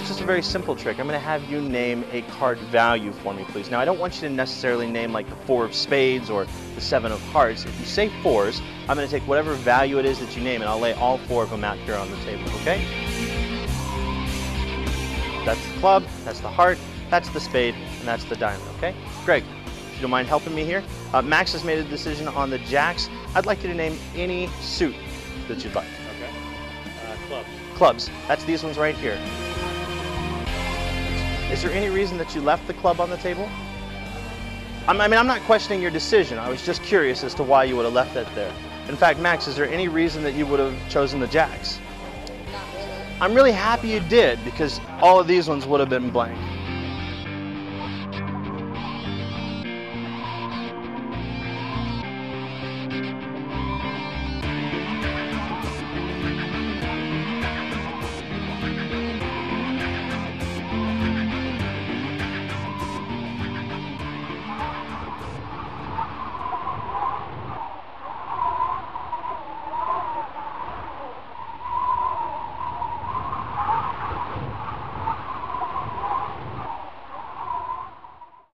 it's just a very simple trick. I'm going to have you name a card value for me, please. Now, I don't want you to necessarily name like the 4 of spades or the 7 of hearts. If you say 4s, I'm going to take whatever value it is that you name, and I'll lay all 4 of them out here on the table, okay? That's the club, that's the heart, that's the spade, and that's the diamond, okay? Greg, if you don't mind helping me here. Max has made a decision on the jacks. I'd like you to name any suit that you'd like. Okay. Clubs. Clubs. That's these ones right here. Is there any reason that you left the club on the table? I mean, I'm not questioning your decision. I was just curious as to why you would have left that there. In fact, Max, is there any reason that you would have chosen the jacks? Not really. I'm really happy you did, because all of these ones would have been blank.